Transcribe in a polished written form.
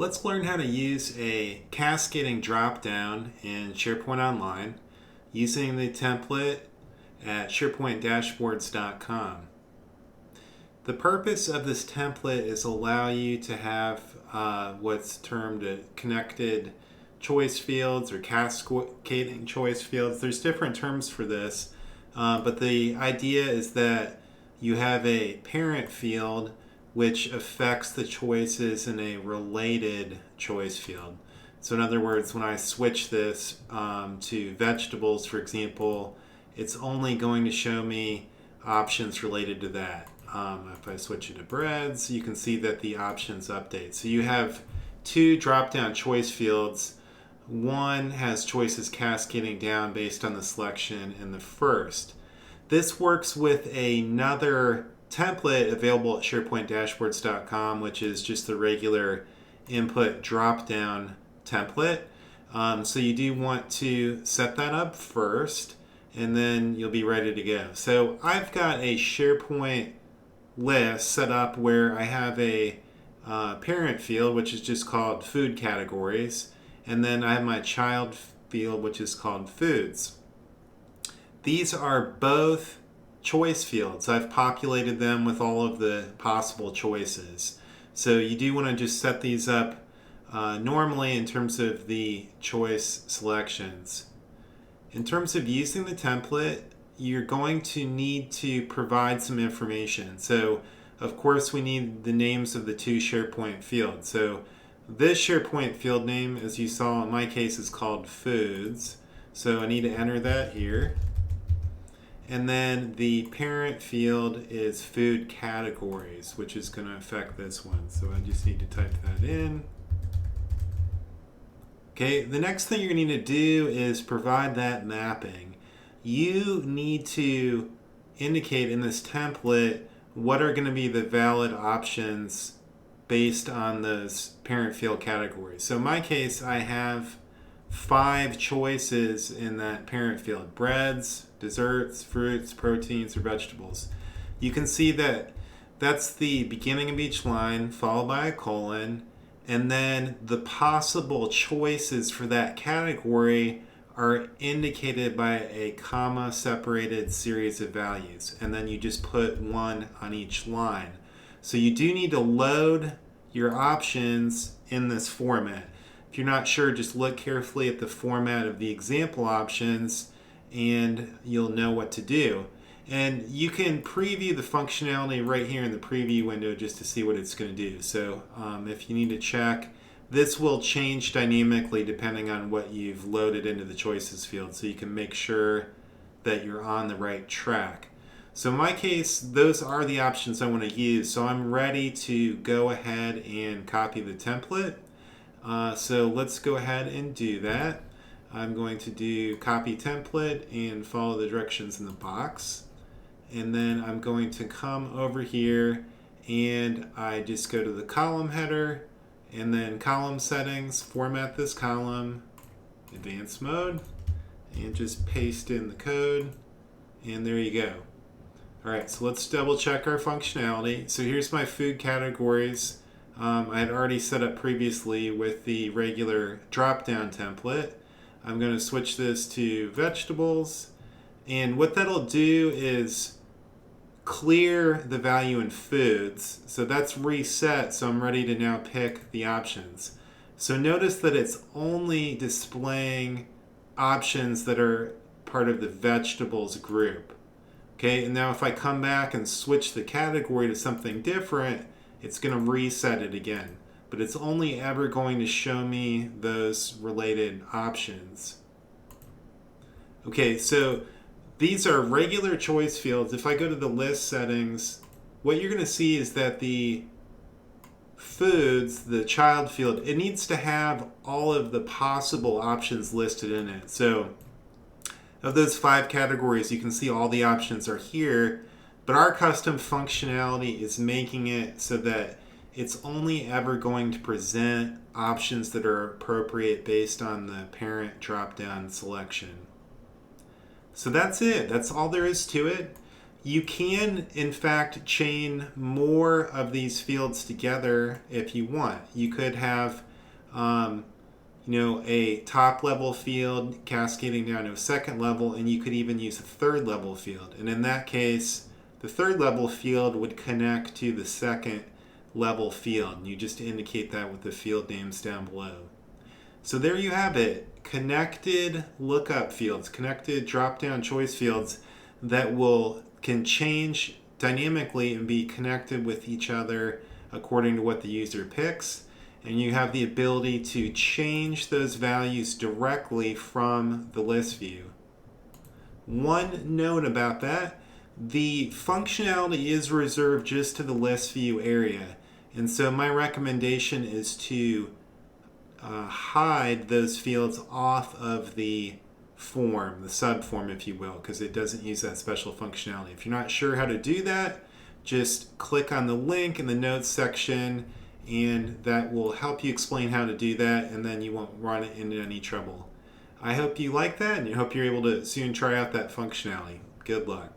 Let's learn how to use a cascading dropdown in SharePoint Online using the template at SharePointDashboards.com. The purpose of this template is allow you to have what's termed a connected choice fields or cascading choice fields. There's different terms for this, but the idea is that you have a parent field which affects the choices in a related choice field. So in other words, when I switch this to vegetables, for example, it's only going to show me options related to that. If I switch it to breads, you can see that the options update. So you have two drop-down choice fields. One has choices cascading down based on the selection in the first. This works with another template available at SharePointDashboards.com, which is just the regular input drop-down template. So you do want to set that up first, and then you'll be ready to go. So I've got a SharePoint list set up where I have a parent field, which is just called food categories, and then I have my child field, which is called foods. These are both choice fields. I've populated them with all of the possible choices. So you do want to just set these up normally in terms of the choice selections. In terms of using the template, you're going to need to provide some information. So of course we need the names of the two SharePoint fields. So this SharePoint field name, as you saw in my case, is called foods. So I need to enter that here. And then the parent field is food categories, which is going to affect this one. So I just need to type that in. Okay, the next thing you're going to need to do is provide that mapping. You need to indicate in this template what are going to be the valid options based on those parent field categories. So in my case, I have 5 choices in that parent field: breads, desserts, fruits, proteins, or vegetables. You can see that that's the beginning of each line followed by a colon, and then the possible choices for that category are indicated by a comma separated series of values, and then you just put 1 on each line. So you do need to load your options in this format. If you're not sure, just look carefully at the format of the example options and you'll know what to do. And you can preview the functionality right here in the preview window just to see what it's going to do. So if you need to check, this will change dynamically depending on what you've loaded into the choices field, so you can make sure that you're on the right track. So in my case, those are the options I want to use. So I'm ready to go ahead and copy the template. So let's go ahead and do that. I'm going to do copy template and follow the directions in the box. And then I'm going to come over here and I just go to the column header and then column settings, format this column, advanced mode, and just paste in the code. And there you go. All right, so let's double check our functionality. So here's my food categories. I had already set up previously with the regular drop-down template. I'm going to switch this to vegetables, and what that'll do is clear the value in foods. So that's reset, so I'm ready to now pick the options. So notice that it's only displaying options that are part of the vegetables group. Okay, and now if I come back and switch the category to something different, it's going to reset it again. But it's only ever going to show me those related options. Okay, so these are regular choice fields. If I go to the list settings, what you're going to see is that the foods, the child field, it needs to have all of the possible options listed in it. So of those 5 categories, you can see all the options are here, but our custom functionality is making it so that it's only ever going to present options that are appropriate based on the parent drop-down selection. So that's it. That's all there is to it. You can, in fact, chain more of these fields together if you want. You could have a top level field cascading down to a second level, and you could even use a third level field. And in that case, the third level field would connect to the second level field. And you just indicate that with the field names down below. So there you have it. Connected lookup fields, connected drop-down choice fields that can change dynamically and be connected with each other according to what the user picks. And you have the ability to change those values directly from the list view. One note about that, the functionality is reserved just to the list view area. And so my recommendation is to hide those fields off of the form, the subform, if you will, because it doesn't use that special functionality. If you're not sure how to do that, just click on the link in the notes section, and that will help you explain how to do that, and then you won't run into any trouble. I hope you like that, and I hope you're able to soon try out that functionality. Good luck.